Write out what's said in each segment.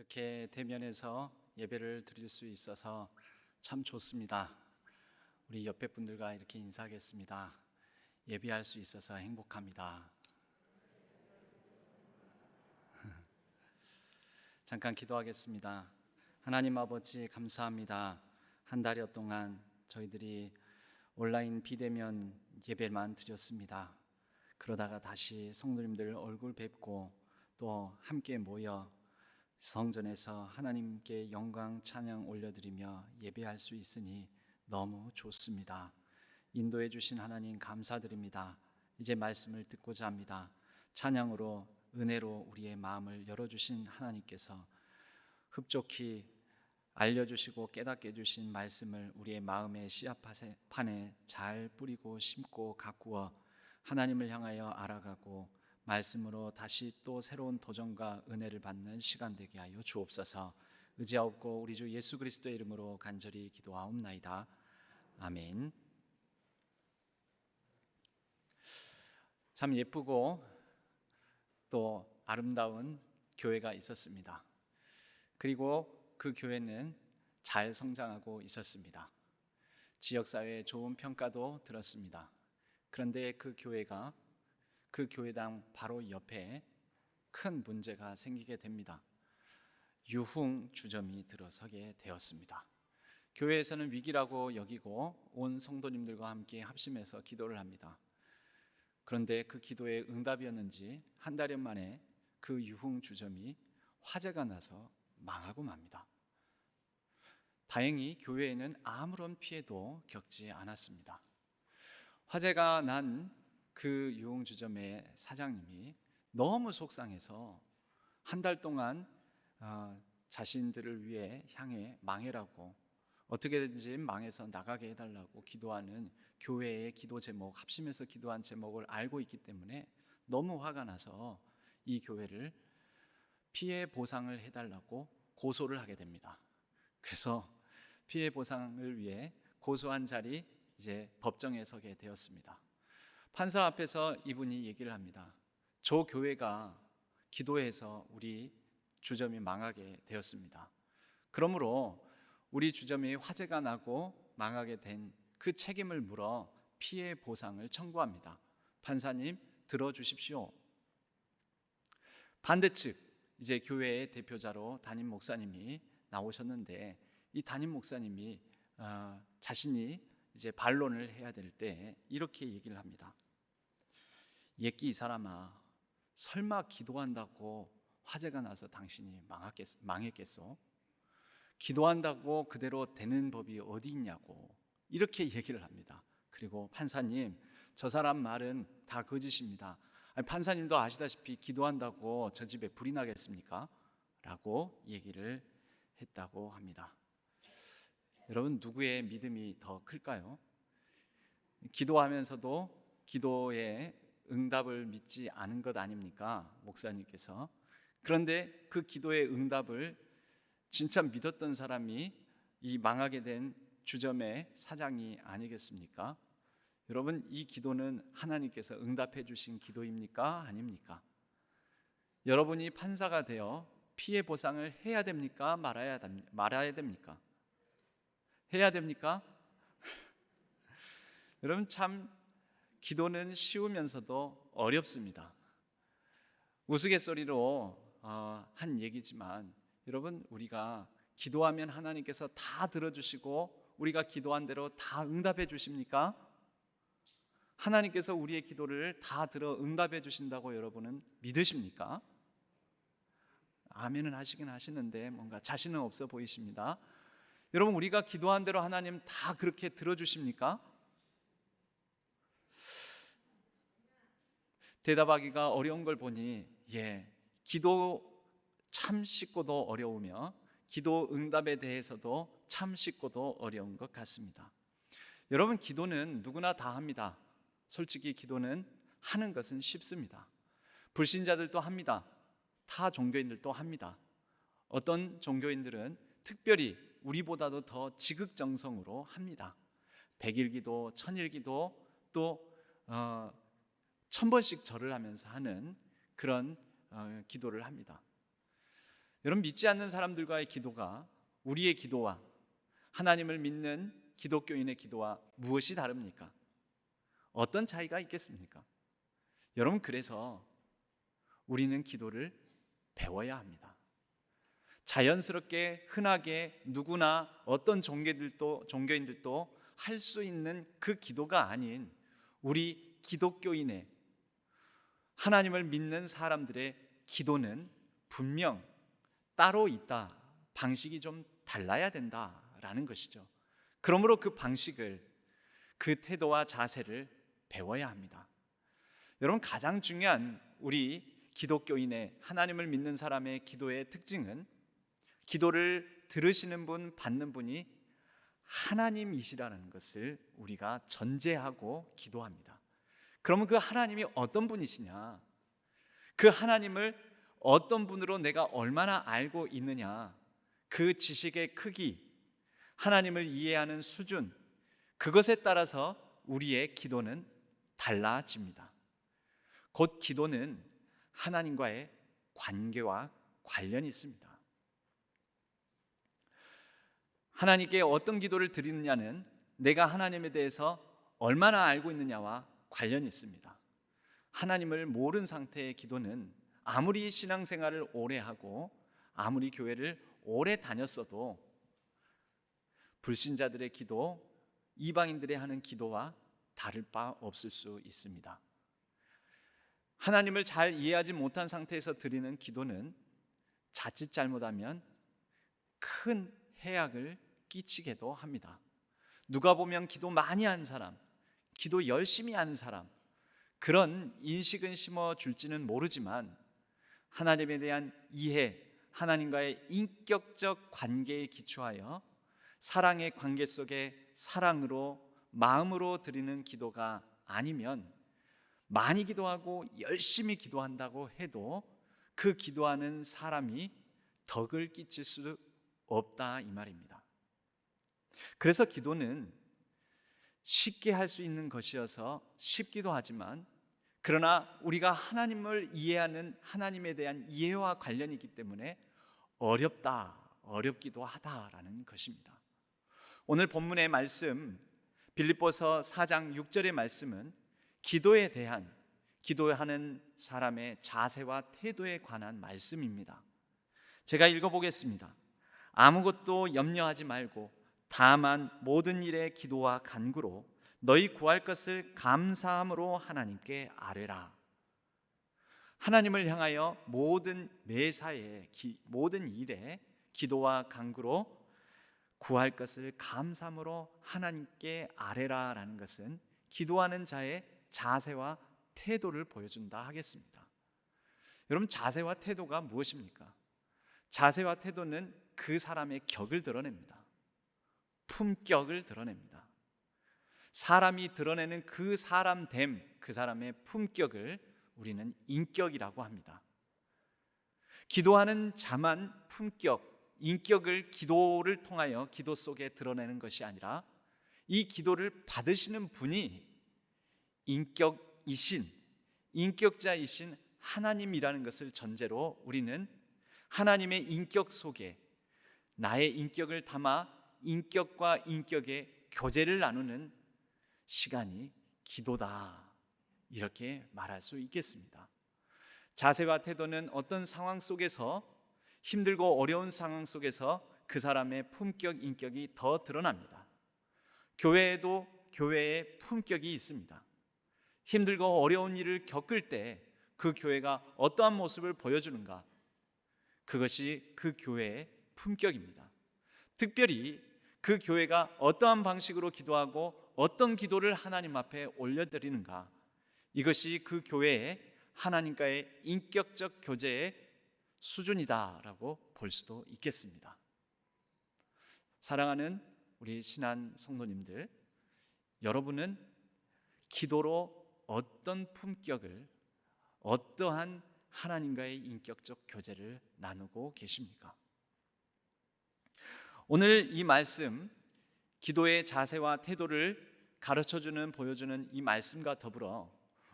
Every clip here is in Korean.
이렇게 대면에서 예배를 드릴 수 있어서 참 좋습니다. 우리 옆에 분들과 이렇게 인사하겠습니다. 예배할 수 있어서 행복합니다. 잠깐 기도하겠습니다. 하나님 아버지 감사합니다. 한 달여 동안 저희들이 온라인 비대면 예배만 드렸습니다. 그러다가 다시 성도님들 얼굴 뵙고 또 함께 모여 성전에서 하나님께 영광 찬양 올려드리며 예배할 수 있으니 너무 좋습니다. 인도해 주신 하나님 감사드립니다. 이제 말씀을 듣고자 합니다. 찬양으로 은혜로 우리의 마음을 열어주신 하나님께서 흡족히 알려주시고 깨닫게 해주신 말씀을 우리의 마음의 씨앗판에 잘 뿌리고 심고 가꾸어 하나님을 향하여 알아가고 말씀으로 다시 또 새로운 도전과 은혜를 받는 시간 되게 하여 주옵소서. 의지하옵고 우리 주 예수 그리스도의 이름으로 간절히 기도하옵나이다. 아멘. 참 예쁘고 또 아름다운 교회가 있었습니다. 그리고 그 교회는 잘 성장하고 있었습니다. 지역사회에 좋은 평가도 들었습니다. 그런데 그 교회가 그 교회당 바로 옆에 큰 문제가 생기게 됩니다. 유흥 주점이 들어서게 되었습니다. 교회에서는 위기라고 여기고 온 성도님들과 함께 합심해서 기도를 합니다. 그런데 그 기도의 응답이었는지 한 달여 만에 그 유흥 주점이 화재가 나서 망하고 맙니다. 다행히 교회에는 아무런 피해도 겪지 않았습니다. 화재가 난 그 유흥주점의 사장님이 너무 속상해서 한 달 동안 자신들을 위해 향해 망해라고 어떻게든지 망해서 나가게 해달라고 기도하는 교회의 기도 제목, 합심해서 기도한 제목을 알고 있기 때문에 너무 화가 나서 이 교회를 피해 보상을 해달라고 고소를 하게 됩니다. 그래서 피해 보상을 위해 고소한 자리 이제 법정에 서게 되었습니다. 판사 앞에서 이분이 얘기를 합니다. 저 교회가 기도해서 우리 주점이 망하게 되었습니다. 그러므로 우리 주점이 화재가 나고 망하게 된 그 책임을 물어 피해 보상을 청구합니다. 판사님 들어주십시오. 반대측 이제 교회의 대표자로 담임 목사님이 나오셨는데 이 담임 목사님이 자신이 이제 반론을 해야 될 때 이렇게 얘기를 합니다. 예끼 이 사람아, 설마 기도한다고 화재가 나서 당신이 망했겠소? 기도한다고 그대로 되는 법이 어디 있냐고 이렇게 얘기를 합니다. 그리고 판사님, 저 사람 말은 다 거짓입니다. 아니, 판사님도 아시다시피 기도한다고 저 집에 불이 나겠습니까? 라고 얘기를 했다고 합니다. 여러분, 누구의 믿음이 더 클까요? 기도하면서도 기도의 응답을 믿지 않은 것 아닙니까? 목사님께서. 그런데 그 기도의 응답을 진짜 믿었던 사람이 이 망하게 된 주점의 사장이 아니겠습니까? 여러분, 이 기도는 하나님께서 응답해 주신 기도입니까? 아닙니까? 여러분이 판사가 되어 피해 보상을 해야 됩니까? 말아야 됩니까? 해야 됩니까? 여러분, 참 기도는 쉬우면서도 어렵습니다. 우스갯소리로 한 얘기지만 여러분, 우리가 기도하면 하나님께서 다 들어주시고 우리가 기도한 대로 다 응답해 주십니까? 하나님께서 우리의 기도를 다 들어 응답해 주신다고 여러분은 믿으십니까? 아멘은 하시긴 하시는데 뭔가 자신은 없어 보이십니다. 여러분, 우리가 기도한 대로 하나님 다 그렇게 들어주십니까? 대답하기가 어려운 걸 보니 기도 참 쉽고도 어려우며 기도 응답에 대해서도 참 쉽고도 어려운 것 같습니다. 여러분, 기도는 누구나 다 합니다. 솔직히 기도는 하는 것은 쉽습니다. 불신자들도 합니다. 타 종교인들도 합니다. 어떤 종교인들은 특별히 우리보다도 더 지극정성으로 합니다. 100일기도, 1000일기도 또 1000번씩 절을 하면서 하는 그런 기도를 합니다. 여러분, 믿지 않는 사람들과의 기도가 우리의 기도와 하나님을 믿는 기독교인의 기도와 무엇이 다릅니까? 어떤 차이가 있겠습니까? 여러분, 그래서 우리는 기도를 배워야 합니다. 자연스럽게 흔하게 누구나 어떤 종교인들도 할 수 있는 그 기도가 아닌 우리 기독교인의 하나님을 믿는 사람들의 기도는 분명 따로 있다. 방식이 좀 달라야 된다라는 것이죠. 그러므로 그 방식을, 그 태도와 자세를 배워야 합니다. 여러분, 가장 중요한 우리 기독교인의 하나님을 믿는 사람의 기도의 특징은 기도를 들으시는 분, 받는 분이 하나님이시라는 것을 우리가 전제하고 기도합니다. 그러면 그 하나님이 어떤 분이시냐? 그 하나님을 어떤 분으로 내가 얼마나 알고 있느냐? 그 지식의 크기, 하나님을 이해하는 수준, 그것에 따라서 우리의 기도는 달라집니다. 곧 기도는 하나님과의 관계와 관련이 있습니다. 하나님께 어떤 기도를 드리느냐는 내가 하나님에 대해서 얼마나 알고 있느냐와 관련이 있습니다. 하나님을 모르는 상태의 기도는 아무리 신앙생활을 오래 하고 아무리 교회를 오래 다녔어도 불신자들의 기도, 이방인들의 하는 기도와 다를 바 없을 수 있습니다. 하나님을 잘 이해하지 못한 상태에서 드리는 기도는 자칫 잘못하면 큰 해악을 끼치게도 합니다. 누가 보면 기도 많이 한 사람, 기도 열심히 하는 사람, 그런 인식은 심어줄지는 모르지만 하나님에 대한 이해, 하나님과의 인격적 관계에 기초하여 사랑의 관계 속에 사랑으로, 마음으로 드리는 기도가 아니면 많이 기도하고 열심히 기도한다고 해도 그 기도하는 사람이 덕을 끼칠 수 없다, 이 말입니다. 그래서 기도는 쉽게 할 수 있는 것이어서 쉽기도 하지만, 그러나 우리가 하나님을 이해하는 하나님에 대한 이해와 관련이 있기 때문에 어렵기도 하다라는 것입니다. 오늘 본문의 말씀, 빌립보서 4장 6절의 말씀은 기도에 대한, 기도하는 사람의 자세와 태도에 관한 말씀입니다. 제가 읽어보겠습니다. 아무것도 염려하지 말고 다만 모든 일에 기도와 간구로 너희 구할 것을 감사함으로 하나님께 아뢰라. 하나님을 향하여 모든 매사에, 모든 일에 기도와 간구로 구할 것을 감사함으로 하나님께 아뢰라라는 것은 기도하는 자의 자세와 태도를 보여준다 하겠습니다. 여러분, 자세와 태도가 무엇입니까? 자세와 태도는 그 사람의 격을 드러냅니다. 품격을 드러냅니다. 사람이 드러내는 그 사람됨, 그 사람의 품격을 우리는 인격이라고 합니다. 기도하는 자만 품격, 인격을 기도를 통하여 기도 속에 드러내는 것이 아니라 이 기도를 받으시는 분이 인격자이신 하나님이라는 것을 전제로 우리는 하나님의 인격 속에 나의 인격을 담아 인격과 인격의 교제를 나누는 시간이 기도다, 이렇게 말할 수 있겠습니다. 자세와 태도는 어떤 상황 속에서, 힘들고 어려운 상황 속에서 그 사람의 품격, 인격이 더 드러납니다. 교회에도 교회의 품격이 있습니다. 힘들고 어려운 일을 겪을 때 그 교회가 어떠한 모습을 보여주는가, 그것이 그 교회의 품격입니다. 특별히 그 교회가 어떠한 방식으로 기도하고 어떤 기도를 하나님 앞에 올려드리는가, 이것이 그 교회의 하나님과의 인격적 교제의 수준이다라고 볼 수도 있겠습니다. 사랑하는 우리 신한 성도님들, 여러분은 기도로 어떤 품격을, 어떠한 하나님과의 인격적 교제를 나누고 계십니까? 오늘 이 말씀, 기도의 자세와 태도를 가르쳐주는, 보여주는 이 말씀과 더불어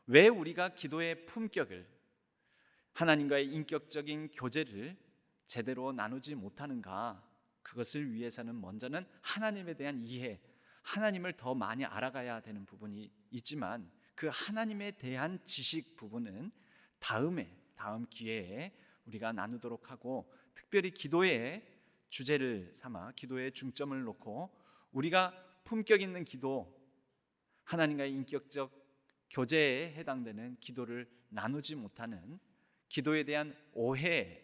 왜 우리가 기도의 품격을, 하나님과의 인격적인 교제를 제대로 나누지 못하는가? 그것을 위해서는 먼저는 하나님에 대한 이해, 하나님을 더 많이 알아가야 되는 부분이 있지만 그 하나님에 대한 지식 부분은 다음 기회에 우리가 나누도록 하고, 특별히 기도의 주제를 삼아 기도의 중점을 놓고 우리가 품격 있는 기도, 하나님과의 인격적 교제에 해당되는 기도를 나누지 못하는 기도에 대한 오해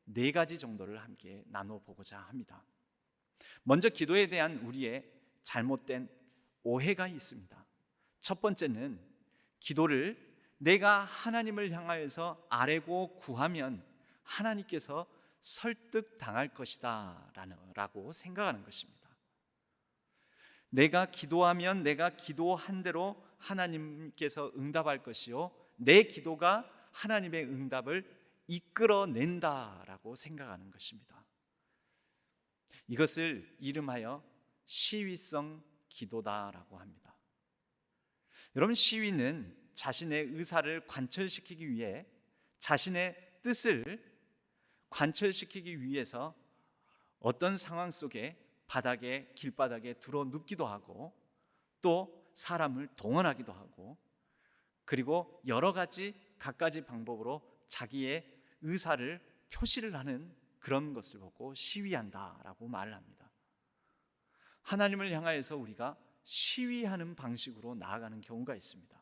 4가지 정도를 함께 나눠보고자 합니다. 먼저 기도에 대한 우리의 잘못된 오해가 있습니다. 첫 번째는 기도를 내가 하나님을 향하여서 아뢰고 구하면 하나님께서 설득당할 것이다 라고 생각하는 것입니다. 내가 기도하면 내가 기도한 대로 하나님께서 응답할 것이요, 내 기도가 하나님의 응답을 이끌어낸다라고 생각하는 것입니다. 이것을 이름하여 시위성 기도다라고 합니다. 여러분, 시위는 자신의 의사를 관철시키기 위해, 자신의 뜻을 관철시키기 위해서 어떤 상황 속에 길바닥에 들어 눕기도 하고, 또 사람을 동원하기도 하고, 그리고 여러 가지 갖가지 방법으로 자기의 의사를 표시를 하는 그런 것을 보고 시위한다라고 말을 합니다. 하나님을 향하여서 우리가 시위하는 방식으로 나아가는 경우가 있습니다.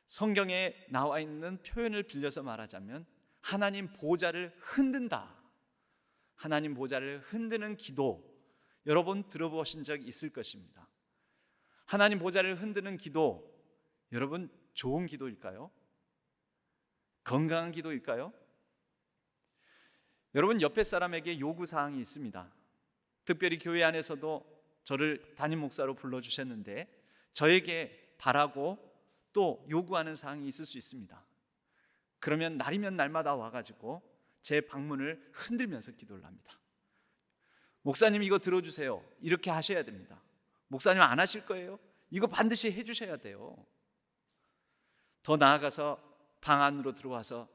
성경에 나와 있는 표현을 빌려서 말하자면 하나님 보좌를 흔든다, 하나님 보좌를 흔드는 기도, 여러분 들어보신 적 있을 것입니다. 하나님 보좌를 흔드는 기도, 여러분 좋은 기도일까요? 건강한 기도일까요? 여러분, 옆에 사람에게 요구사항이 있습니다. 특별히 교회 안에서도 저를 담임 목사로 불러주셨는데 저에게 바라고 또 요구하는 사항이 있을 수 있습니다. 그러면 날이면 날마다 와가지고 제 방문을 흔들면서 기도를 합니다. 목사님, 이거 들어주세요. 이렇게 하셔야 됩니다. 목사님, 안 하실 거예요? 이거 반드시 해주셔야 돼요. 더 나아가서 방 안으로 들어와서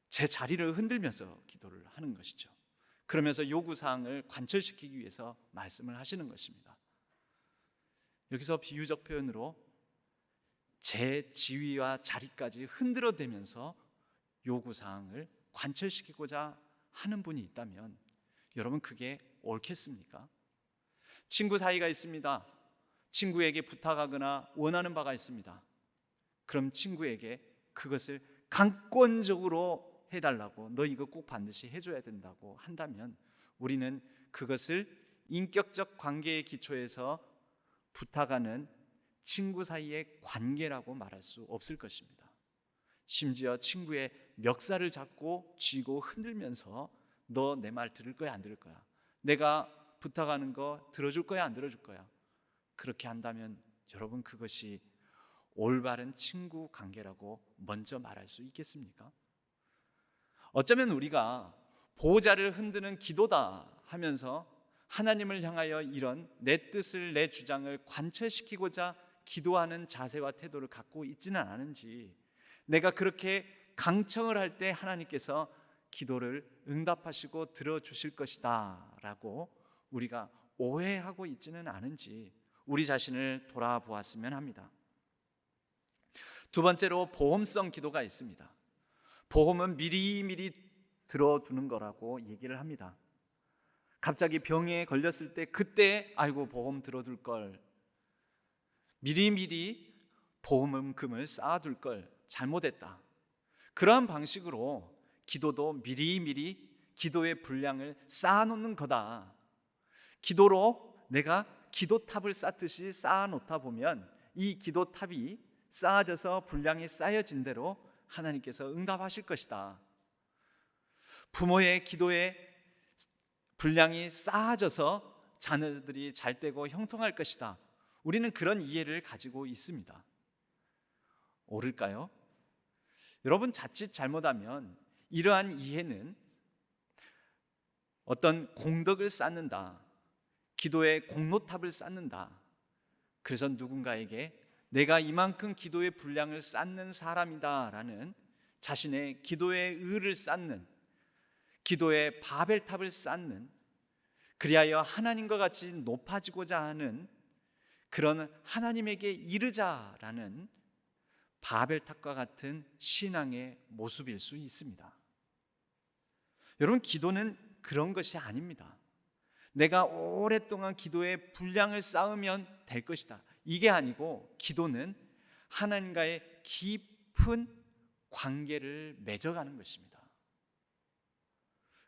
제 자리를 흔들면서 기도를 하는 것이죠. 그러면서 요구사항을 관철시키기 위해서 말씀을 하시는 것입니다. 여기서 비유적 표현으로 제 지위와 자리까지 흔들어대면서 요구사항을 관철시키고자 하는 분이 있다면 여러분, 그게 옳겠습니까? 친구 사이가 있습니다. 친구에게 부탁하거나 원하는 바가 있습니다. 그럼 친구에게 그것을 강권적으로 해달라고, 너 이거 꼭 반드시 해줘야 된다고 한다면 우리는 그것을 인격적 관계의 기초에서 부탁하는 친구 사이의 관계라고 말할 수 없을 것입니다. 심지어 친구의 멱살을 잡고 쥐고 흔들면서 너 내 말 들을 거야, 안 들을 거야? 내가 부탁하는 거 들어줄 거야, 안 들어줄 거야? 그렇게 한다면 여러분, 그것이 올바른 친구 관계라고 먼저 말할 수 있겠습니까? 어쩌면 우리가 보호자를 흔드는 기도다 하면서 하나님을 향하여 이런 내 뜻을, 내 주장을 관철시키고자 기도하는 자세와 태도를 갖고 있지는 않은지, 내가 그렇게 강청을 할 때 하나님께서 기도를 응답하시고 들어주실 것이다 라고 우리가 오해하고 있지는 않은지 우리 자신을 돌아보았으면 합니다. 두 번째로 보험성 기도가 있습니다. 보험은 미리미리 들어두는 거라고 얘기를 합니다. 갑자기 병에 걸렸을 때 그때 아이고 보험 들어둘 걸, 미리미리 보험금을 쌓아둘 걸, 잘못했다. 그러한 방식으로 기도도 미리미리 기도의 분량을 쌓아놓는 거다. 기도로 내가 기도탑을 쌓듯이 쌓아놓다 보면 이 기도탑이 쌓아져서 분량이 쌓여진 대로 하나님께서 응답하실 것이다. 부모의 기도의 분량이 쌓아져서 자녀들이 잘되고 형통할 것이다. 우리는 그런 이해를 가지고 있습니다. 옳을까요? 여러분, 자칫 잘못하면 이러한 이해는 어떤 공덕을 쌓는다, 기도의 공로탑을 쌓는다, 그래서 누군가에게 내가 이만큼 기도의 분량을 쌓는 사람이다 라는 자신의 기도의 의를 쌓는, 기도의 바벨탑을 쌓는, 그리하여 하나님과 같이 높아지고자 하는 그런 하나님에게 이르자라는 바벨탑과 같은 신앙의 모습일 수 있습니다. 여러분, 기도는 그런 것이 아닙니다. 내가 오랫동안 기도의 분량을 쌓으면 될 것이다, 이게 아니고, 기도는 하나님과의 깊은 관계를 맺어가는 것입니다.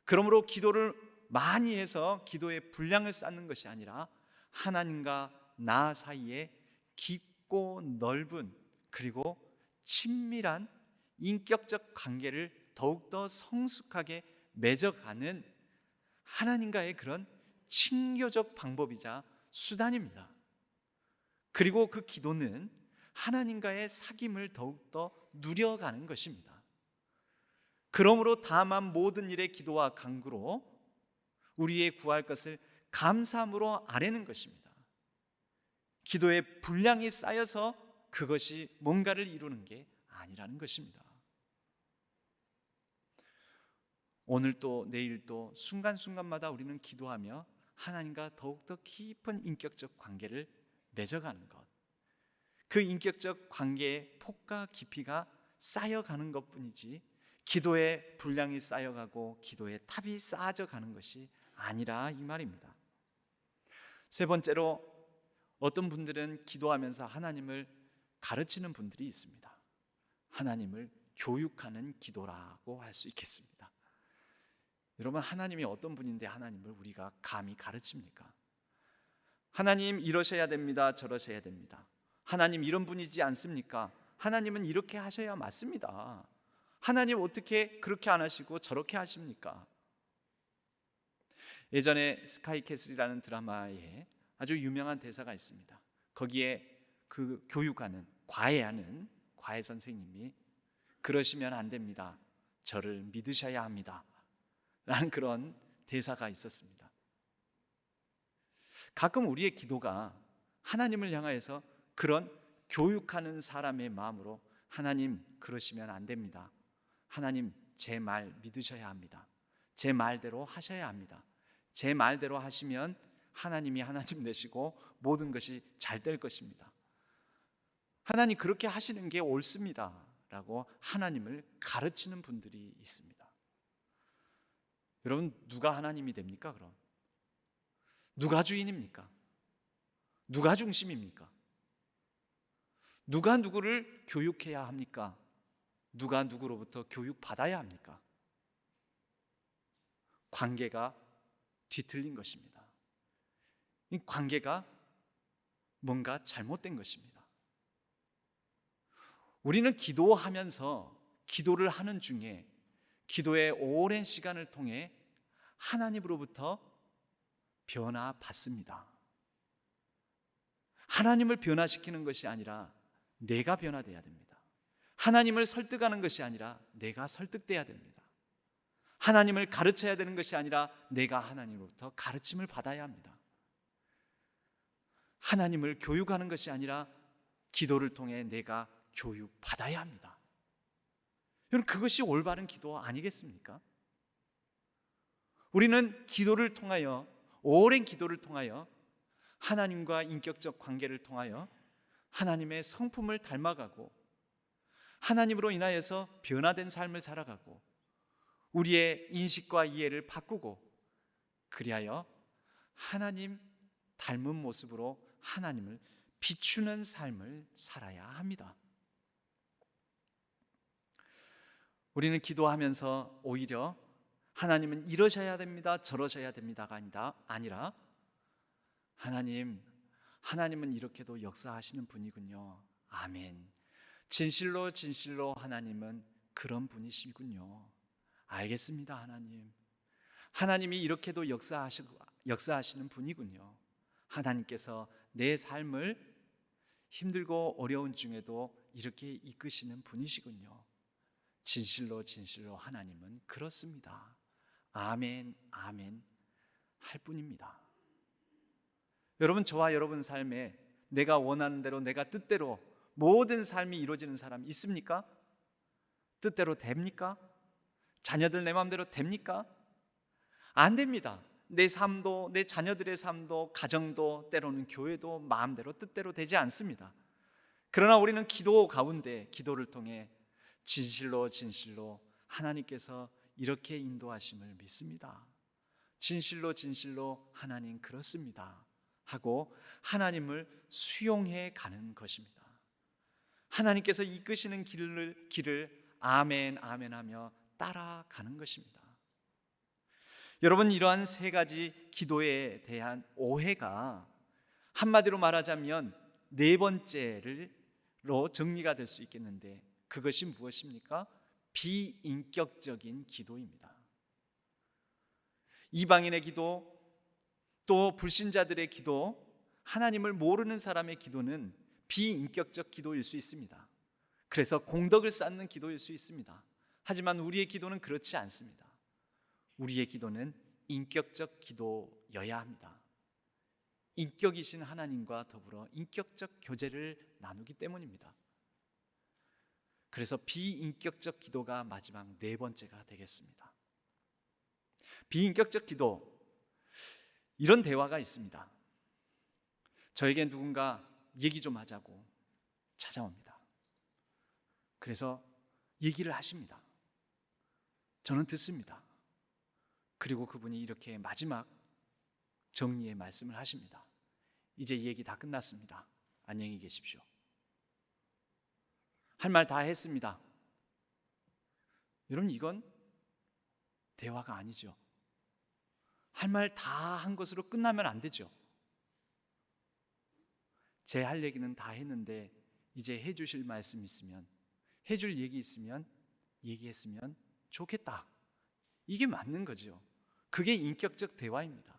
그러므로 기도를 많이 해서 기도의 분량을 쌓는 것이 아니라 하나님과 나 사이에 깊고 넓은, 그리고 친밀한 인격적 관계를 더욱더 성숙하게 맺어가는 하나님과의 그런 친교적 방법이자 수단입니다. 그리고 그 기도는 하나님과의 사귐을 더욱더 누려가는 것입니다. 그러므로 다만 모든 일에 기도와 간구로 우리의 구할 것을 감사함으로 아뢰는 것입니다. 기도의 분량이 쌓여서 그것이 뭔가를 이루는 게 아니라는 것입니다. 오늘도 내일도 순간순간마다 우리는 기도하며 하나님과 더욱더 깊은 인격적 관계를 맺어가는 것, 그 인격적 관계의 폭과 깊이가 쌓여가는 것뿐이지 기도의 분량이 쌓여가고 기도의 탑이 쌓아져 가는 것이 아니라 이 말입니다. 세 번째로, 어떤 분들은 기도하면서 하나님을 가르치는 분들이 있습니다. 하나님을 교육하는 기도라고 할 수 있겠습니다. 여러분, 하나님이 어떤 분인데 하나님을 우리가 감히 가르칩니까? 하나님 이러셔야 됩니다, 저러셔야 됩니다. 하나님 이런 분이지 않습니까? 하나님은 이렇게 하셔야 맞습니다. 하나님 어떻게 그렇게 안 하시고 저렇게 하십니까? 예전에 스카이캐슬이라는 드라마에 아주 유명한 대사가 있습니다. 거기에 그 교육하는, 과외하는 과외 선생님이 그러시면 안 됩니다, 저를 믿으셔야 합니다 라는 그런 대사가 있었습니다. 가끔 우리의 기도가 하나님을 향하여서 그런 교육하는 사람의 마음으로, 하나님 그러시면 안 됩니다, 하나님 제 말 믿으셔야 합니다, 제 말대로 하셔야 합니다, 제 말대로 하시면 하나님이 하나님 되시고 모든 것이 잘 될 것입니다, 하나님 그렇게 하시는 게 옳습니다 라고 하나님을 가르치는 분들이 있습니다. 여러분, 누가 하나님이 됩니까? 그럼 누가 주인입니까? 누가 중심입니까? 누가 누구를 교육해야 합니까? 누가 누구로부터 교육받아야 합니까? 관계가 뒤틀린 것입니다. 이 관계가 뭔가 잘못된 것입니다. 우리는 기도하면서, 기도를 하는 중에 기도의 오랜 시간을 통해 하나님으로부터 변화받습니다. 하나님을 변화시키는 것이 아니라 내가 변화돼야 됩니다. 하나님을 설득하는 것이 아니라 내가 설득돼야 됩니다. 하나님을 가르쳐야 되는 것이 아니라 내가 하나님으로부터 가르침을 받아야 합니다. 하나님을 교육하는 것이 아니라 기도를 통해 내가 교육받아야 합니다. 여러분, 그것이 올바른 기도 아니겠습니까? 우리는 기도를 통하여, 오랜 기도를 통하여 하나님과 인격적 관계를 통하여 하나님의 성품을 닮아가고 하나님으로 인하여서 변화된 삶을 살아가고 우리의 인식과 이해를 바꾸고, 그리하여 하나님 닮은 모습으로 하나님을 비추는 삶을 살아야 합니다. 우리는 기도하면서 오히려 하나님은 이러셔야 됩니다, 저러셔야 됩니다가 아니라 하나님은 이렇게도 역사하시는 분이군요, 아멘, 진실로 진실로 하나님은 그런 분이시군요, 알겠습니다, 하나님이 이렇게도 역사하시는 분이군요, 하나님께서 내 삶을 힘들고 어려운 중에도 이렇게 이끄시는 분이시군요, 진실로 진실로 하나님은 그렇습니다, 아멘 아멘 할 뿐입니다. 여러분, 저와 여러분 삶에 내가 원하는 대로, 내가 뜻대로 모든 삶이 이루어지는 사람 있습니까? 뜻대로 됩니까? 자녀들 내 마음대로 됩니까? 안 됩니다. 내 삶도, 내 자녀들의 삶도, 가정도, 때로는 교회도 마음대로 뜻대로 되지 않습니다. 그러나 우리는 기도 가운데, 기도를 통해 진실로 진실로 하나님께서 이렇게 인도하심을 믿습니다. 진실로 진실로 하나님 그렇습니다 하고 하나님을 수용해 가는 것입니다. 하나님께서 이끄시는 길을 아멘 아멘 하며 따라가는 것입니다. 여러분, 이러한 세 가지 기도에 대한 오해가 한마디로 말하자면 네 번째로 정리가 될 수 있겠는데, 그것이 무엇입니까? 비인격적인 기도입니다. 이방인의 기도, 또 불신자들의 기도, 하나님을 모르는 사람의 기도는 비인격적 기도일 수 있습니다. 그래서 공덕을 쌓는 기도일 수 있습니다. 하지만 우리의 기도는 그렇지 않습니다. 우리의 기도는 인격적 기도여야 합니다. 인격이신 하나님과 더불어 인격적 교제를 나누기 때문입니다. 그래서 비인격적 기도가 마지막 네 번째가 되겠습니다. 비인격적 기도, 이런 대화가 있습니다. 저에게 누군가 얘기 좀 하자고 찾아옵니다. 그래서 얘기를 하십니다. 저는 듣습니다. 그리고 그분이 이렇게 마지막 정리의 말씀을 하십니다. 이제 얘기 다 끝났습니다. 안녕히 계십시오. 할 말 다 했습니다. 여러분, 이건 대화가 아니죠. 할 말 다 한 것으로 끝나면 안 되죠. 제 할 얘기는 다 했는데 이제 해주실 말씀 있으면, 해줄 얘기 있으면 얘기했으면 좋겠다. 이게 맞는 거죠. 그게 인격적 대화입니다.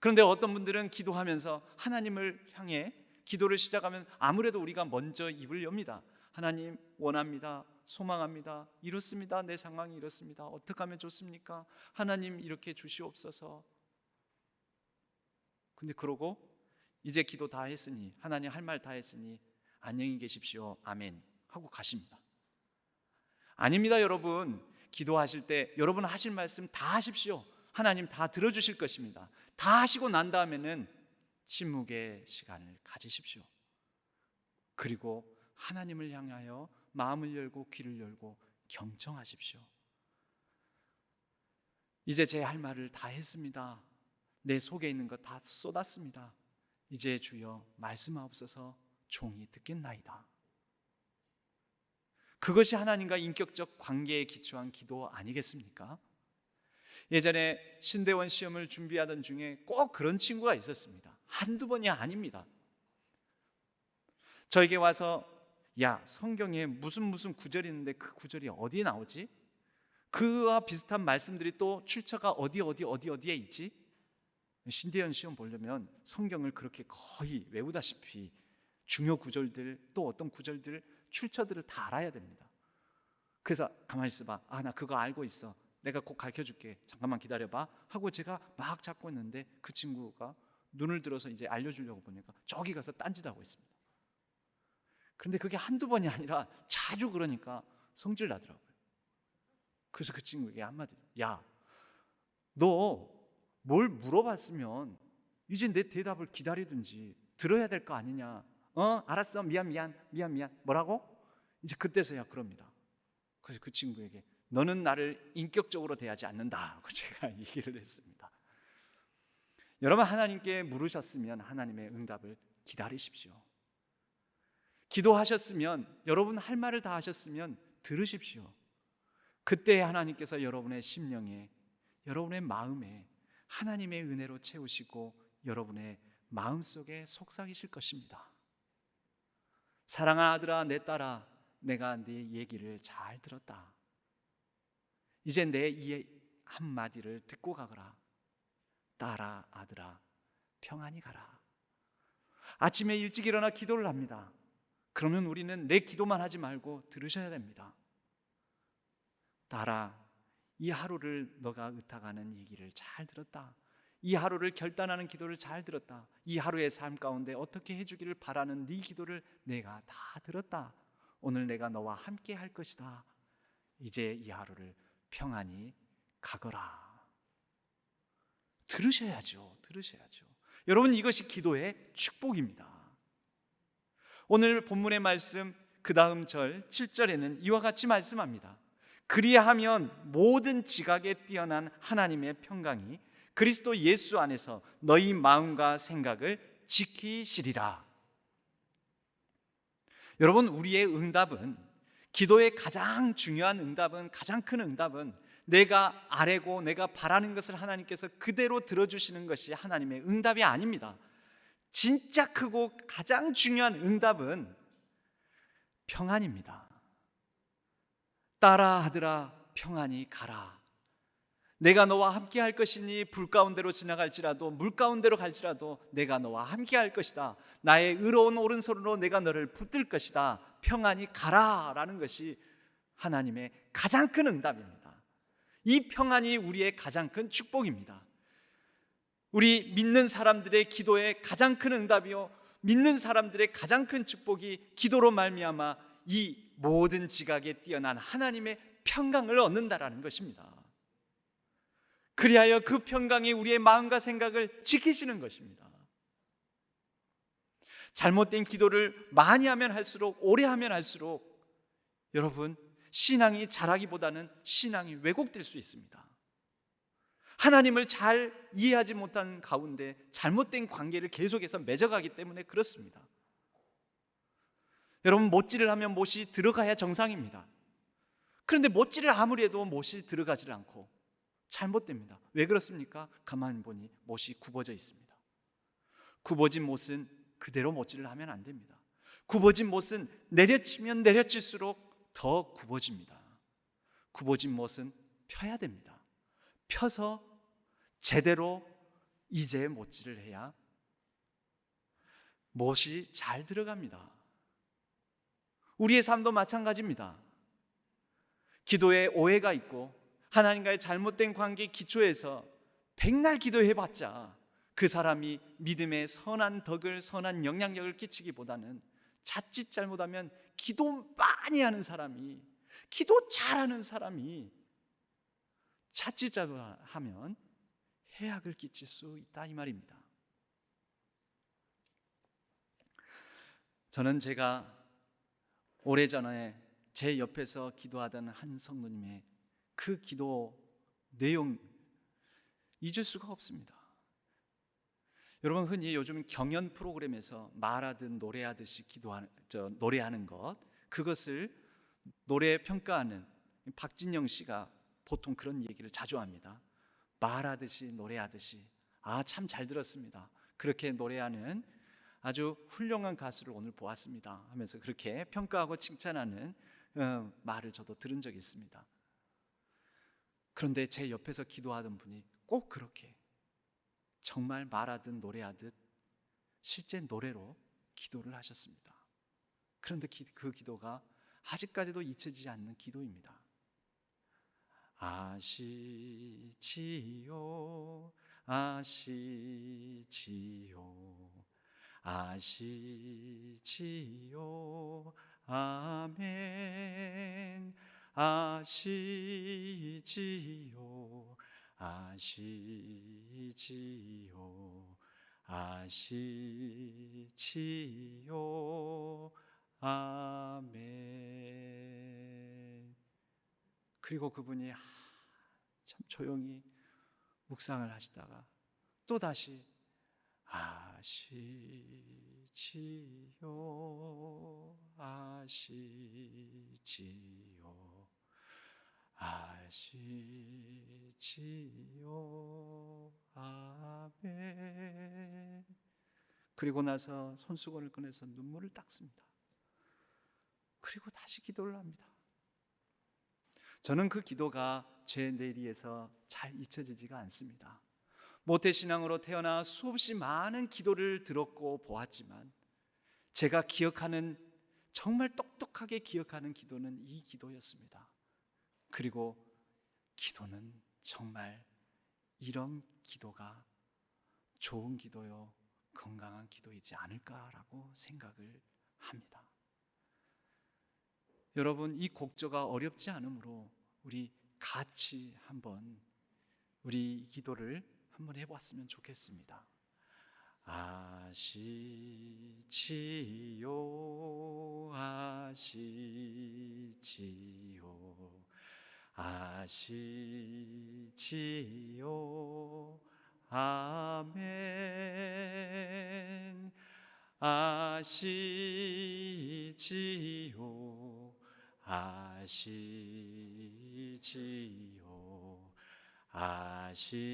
그런데 어떤 분들은 기도하면서 하나님을 향해 기도를 시작하면 아무래도 우리가 먼저 입을 엽니다. 하나님, 원합니다. 소망합니다. 이렇습니다. 내 상황이 이렇습니다. 어떻게 하면 좋습니까? 하나님, 이렇게 주시옵소서. 근데 그러고 이제 기도 다 했으니, 하나님 할 말 다 했으니 안녕히 계십시오. 아멘 하고 가십니다. 아닙니다. 여러분, 기도하실 때 여러분 하실 말씀 다 하십시오. 하나님 다 들어주실 것입니다. 다 하시고 난 다음에는 침묵의 시간을 가지십시오. 그리고 하나님을 향하여 마음을 열고 귀를 열고 경청하십시오. 이제 제 할 말을 다 했습니다. 내 속에 있는 것 다 쏟았습니다. 이제 주여 말씀하옵소서. 종이 듣겠나이다. 그것이 하나님과 인격적 관계에 기초한 기도 아니겠습니까? 예전에 신대원 시험을 준비하던 중에 꼭 그런 친구가 있었습니다. 한두 번이 아닙니다. 저에게 와서, 야, 성경에 무슨 구절이 있는데 그 구절이 어디에 나오지? 그와 비슷한 말씀들이 또 출처가 어디에 있지? 신대원 시험 보려면 성경을 그렇게 거의 외우다시피 중요 구절들, 또 어떤 구절들, 출처들을 다 알아야 됩니다. 그래서 가만히 있어봐. 나 그거 알고 있어. 내가 꼭 가르쳐줄게. 잠깐만 기다려봐 하고 제가 막 찾고 있는데 그 친구가 눈을 들어서 이제 알려주려고 보니까 저기 가서 딴짓하고 있습니다. 그런데 그게 한두 번이 아니라 자주 그러니까 성질 나더라고요. 그래서 그 친구에게 한마디, 야, 너 뭘 물어봤으면 이제 내 대답을 기다리든지 들어야 될 거 아니냐. 알았어. 미안. 뭐라고? 이제 그때서야 그럽니다. 그래서 그 친구에게, 너는 나를 인격적으로 대하지 않는다 고 제가 얘기를 했습니다. 여러분, 하나님께 물으셨으면 하나님의 응답을 기다리십시오. 기도하셨으면, 여러분 할 말을 다 하셨으면 들으십시오. 그때 하나님께서 여러분의 심령에, 여러분의 마음에 하나님의 은혜로 채우시고 여러분의 마음속에 속삭이실 것입니다. 사랑하는 아들아, 내 딸아, 내가 네 얘기를 잘 들었다. 이제 내 이 한마디를 듣고 가거라. 딸아, 아들아, 평안히 가라. 아침에 일찍 일어나 기도를 합니다. 그러면 우리는 내 기도만 하지 말고 들으셔야 됩니다. 딸아, 이 하루를 너가 의탁하는 얘기를 잘 들었다. 이 하루를 결단하는 기도를 잘 들었다. 이 하루의 삶 가운데 어떻게 해주기를 바라는 네 기도를 내가 다 들었다. 오늘 내가 너와 함께 할 것이다. 이제 이 하루를 평안히 가거라. 들으셔야죠. 여러분, 이것이 기도의 축복입니다. 오늘 본문의 말씀 그 다음 절 7절에는 이와 같이 말씀합니다. 그리하면 모든 지각에 뛰어난 하나님의 평강이 그리스도 예수 안에서 너희 마음과 생각을 지키시리라. 여러분, 우리의 응답은, 기도의 가장 중요한 응답은, 가장 큰 응답은 내가 아뢰고 내가 바라는 것을 하나님께서 그대로 들어주시는 것이 하나님의 응답이 아닙니다. 진짜 크고 가장 중요한 응답은 평안입니다. 따라 하더라 평안히 가라. 내가 너와 함께 할 것이니 불 가운데로 지나갈지라도 물 가운데로 갈지라도 내가 너와 함께 할 것이다. 나의 의로운 오른손으로 내가 너를 붙들 것이다. 평안히 가라 라는 것이 하나님의 가장 큰 응답입니다. 이 평안이 우리의 가장 큰 축복입니다. 우리 믿는 사람들의 기도의 가장 큰 응답이요, 믿는 사람들의 가장 큰 축복이 기도로 말미암아 이 모든 지각에 뛰어난 하나님의 평강을 얻는다라는 것입니다. 그리하여 그 평강이 우리의 마음과 생각을 지키시는 것입니다. 잘못된 기도를 많이 하면 할수록, 오래 하면 할수록 여러분, 신앙이 자라기보다는 신앙이 왜곡될 수 있습니다. 하나님을 잘 이해하지 못한 가운데 잘못된 관계를 계속해서 맺어가기 때문에 그렇습니다. 여러분, 못질을 하면 못이 들어가야 정상입니다. 그런데 못질을 아무리 해도 못이 들어가질 않고 잘못됩니다. 왜 그렇습니까? 가만히 보니 못이 굽어져 있습니다. 굽어진 못은 그대로 못질을 하면 안 됩니다. 굽어진 못은 내려치면 내려칠수록 더 굽어집니다. 굽어진 못은 펴야 됩니다. 펴서 제대로 이제 못질을 해야 못이 잘 들어갑니다. 우리의 삶도 마찬가지입니다. 기도에 오해가 있고 하나님과의 잘못된 관계 기초에서 백날 기도해봤자 그 사람이 믿음의 선한 덕을, 선한 영향력을 끼치기보다는 자칫 잘못하면 기도 많이 하는 사람이, 기도 잘하는 사람이 자칫 잘못하면 해악을 끼칠 수 있다, 이 말입니다. 저는 제가 오래전에 제 옆에서 기도하던 한 성도님의 그 기도 내용 잊을 수가 없습니다. 여러분, 흔히 요즘 경연 프로그램에서 말하듯 노래하듯이 노래하는 것, 그것을 노래 평가하는 박진영 씨가 보통 그런 얘기를 자주 합니다. 말하듯이 노래하듯이. 참 잘 들었습니다. 그렇게 노래하는 아주 훌륭한 가수를 오늘 보았습니다 하면서 그렇게 평가하고 칭찬하는 말을 저도 들은 적이 있습니다. 그런데 제 옆에서 기도하던 분이 꼭 그렇게 정말 말하듯 노래하듯 실제 노래로 기도를 하셨습니다. 그런데 그 기도가 아직까지도 잊혀지지 않는 기도입니다. 아시지요, 아시지요, 아시지요, 아멘. 아시지요, 아시지요, 아시지요, 아멘. 그리고 그분이 참 조용히 묵상을 하시다가 또 다시 아시지요, 아시지요, 아시지요, 아멘. 그리고 나서 손수건을 꺼내서 눈물을 닦습니다. 그리고 다시 기도를 합니다. 저는 그 기도가 제 뇌리에서 잘 잊혀지지가 않습니다. 모태신앙으로 태어나 수없이 많은 기도를 들었고 보았지만 제가 기억하는, 정말 똑똑하게 기억하는 기도는 이 기도였습니다. 그리고 기도는 정말 이런 기도가 좋은 기도요, 건강한 기도이지 않을까라고 생각을 합니다. 여러분, 이 곡조가 어렵지 않으므로 우리 같이 한번 우리 기도를 한번 해봤으면 좋겠습니다. 아시지요, 아시지요, 아시지요, 아멘. 아시지요, 아시지요, 아시지요.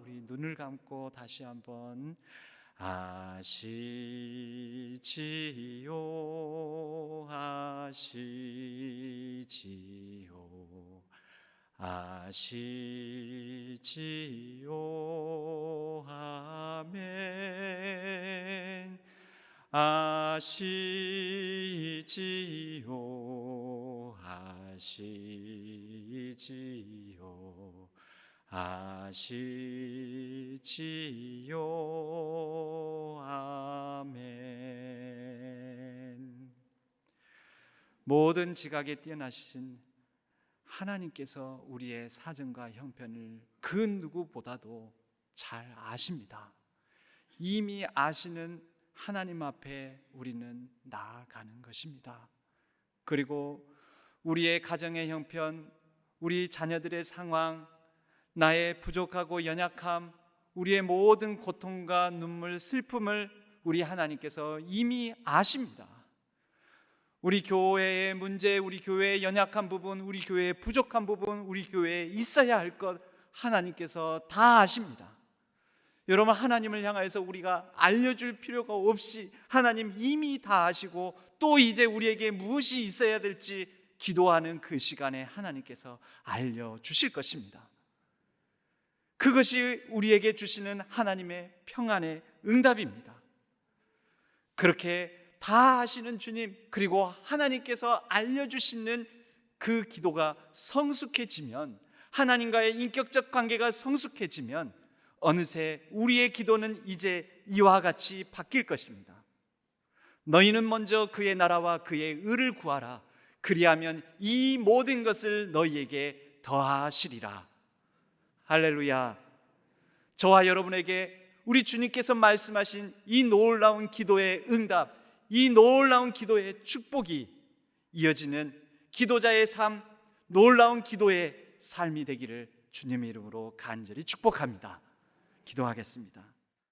우리 눈을 감고 다시 한번 아시지요, 아시지요, 아시지요, 아멘. 아시지요, 아시지요, 아시지요, 아멘. 모든 지각에 뛰어나신 하나님께서 우리의 사정과 형편을 그 누구보다도 잘 아십니다. 이미 아시는 하나님 앞에 우리는 나아가는 것입니다. 그리고 우리의 가정의 형편, 우리 자녀들의 상황, 나의 부족하고 연약함, 우리의 모든 고통과 눈물, 슬픔을 우리 하나님께서 이미 아십니다. 우리 교회의 문제, 우리 교회의 연약한 부분, 우리 교회의 부족한 부분, 우리 교회에 있어야 할 것 하나님께서 다 아십니다. 여러분, 하나님을 향해서 우리가 알려줄 필요가 없이 하나님 이미 다 아시고, 또 이제 우리에게 무엇이 있어야 될지 기도하는 그 시간에 하나님께서 알려주실 것입니다. 그것이 우리에게 주시는 하나님의 평안의 응답입니다. 그렇게 다 아시는 주님, 그리고 하나님께서 알려주시는 그 기도가 성숙해지면, 하나님과의 인격적 관계가 성숙해지면 어느새 우리의 기도는 이제 이와 같이 바뀔 것입니다. 너희는 먼저 그의 나라와 그의 의를 구하라. 그리하면 이 모든 것을 너희에게 더하시리라. 할렐루야. 저와 여러분에게 우리 주님께서 말씀하신 이 놀라운 기도의 응답, 이 놀라운 기도의 축복이 이어지는 기도자의 삶, 놀라운 기도의 삶이 되기를 주님의 이름으로 간절히 축복합니다. 기도하겠습니다.